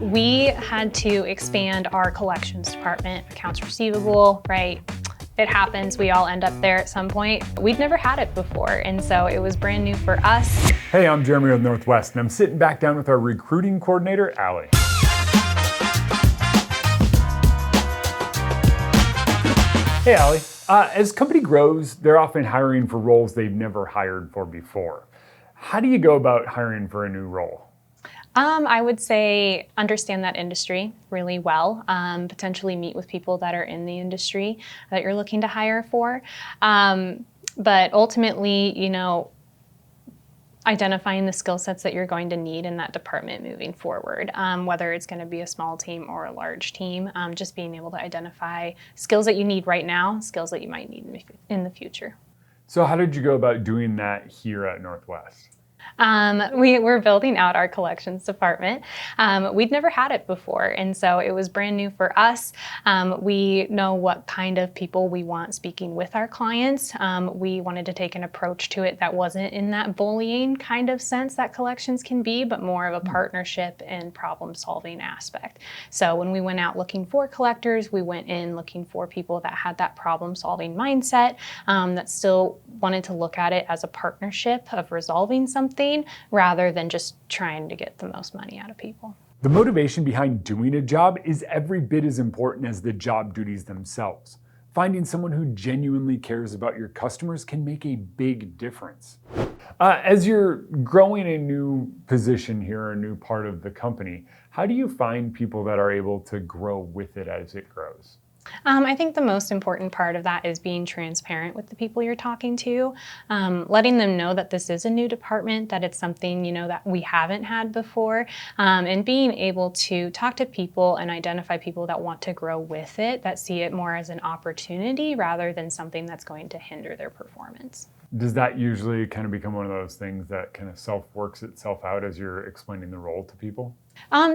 We had to expand our collections department, accounts receivable, right? It happens, we all end up there at some point. We'd never had it before, and so it was brand new for us. Hey, I'm Jeremy with Northwest, and I'm sitting back down with our recruiting coordinator, Allie. Hey, Allie. As company grows, they're often hiring for roles they've never hired for before. How do you go about hiring for a new role? I would say understand that industry really well, potentially meet with people that are in the industry that you're looking to hire for. But ultimately, identifying the skill sets that you're going to need in that department moving forward, whether it's going to be a small team or a large team, just being able to identify skills that you need right now, skills that you might need in the future. So how did you go about doing that here at Northwest? We're building out our collections department. We'd never had it before, and so it was brand new for us. We know what kind of people we want speaking with our clients. We wanted to take an approach to it that wasn't in that bullying kind of sense that collections can be, but more of a partnership and problem-solving aspect. So when we went out looking for collectors, we went in looking for people that had that problem-solving mindset, that still wanted to look at it as a partnership of resolving something rather than just trying to get the most money out of people. The motivation behind doing a job is every bit as important as the job duties themselves. Finding someone who genuinely cares about your customers can make a big difference. As you're growing a new position here, a new part of the company, how do you find people that are able to grow with it as it grows? I think the most important part of that is being transparent with the people you're talking to, letting them know that this is a new department, that it's something, that we haven't had before, and being able to talk to people and identify people that want to grow with it, that see it more as an opportunity rather than something that's going to hinder their performance. Does that usually kind of become one of those things that kind of self-works itself out as you're explaining the role to people?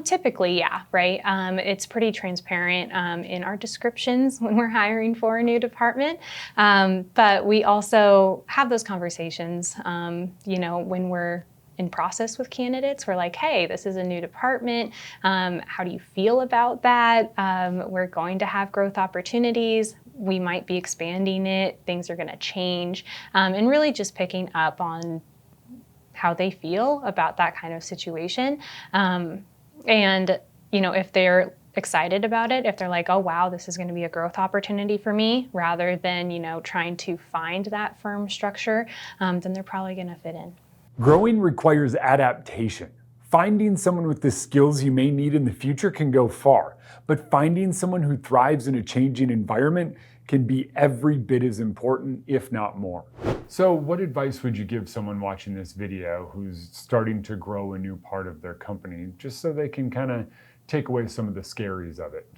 Typically, yeah, right. It's pretty transparent in our descriptions when we're hiring for a new department. But we also have those conversations, when we're in process with candidates. We're like, hey, this is a new department. How do you feel about that? We're going to have growth opportunities. We might be expanding it. Things are going to change. And really just picking up on how they feel about that kind of situation. And, if they're excited about it, if they're like, oh, wow, this is going to be a growth opportunity for me, rather than, trying to find that firm structure, then they're probably going to fit in. Growing requires adaptation. Finding someone with the skills you may need in the future can go far, but finding someone who thrives in a changing environment can be every bit as important, if not more. So what advice would you give someone watching this video who's starting to grow a new part of their company, just so they can kind of take away some of the scaries of it?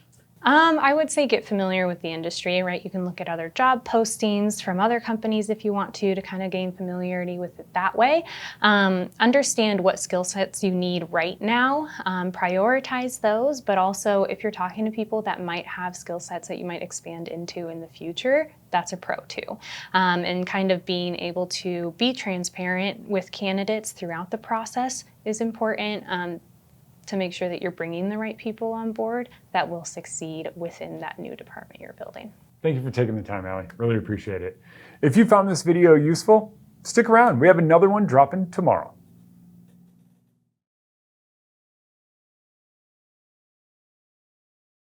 I would say get familiar with the industry, right? You can look at other job postings from other companies if you want to kind of gain familiarity with it that way. Understand what skill sets you need right now, prioritize those, but also if you're talking to people that might have skill sets that you might expand into in the future, that's a pro too. And kind of being able to be transparent with candidates throughout the process is important. To make sure that you're bringing the right people on board that will succeed within that new department you're building. Thank you for taking the time, Allie. Really appreciate it. If you found this video useful, stick around. We have another one dropping tomorrow.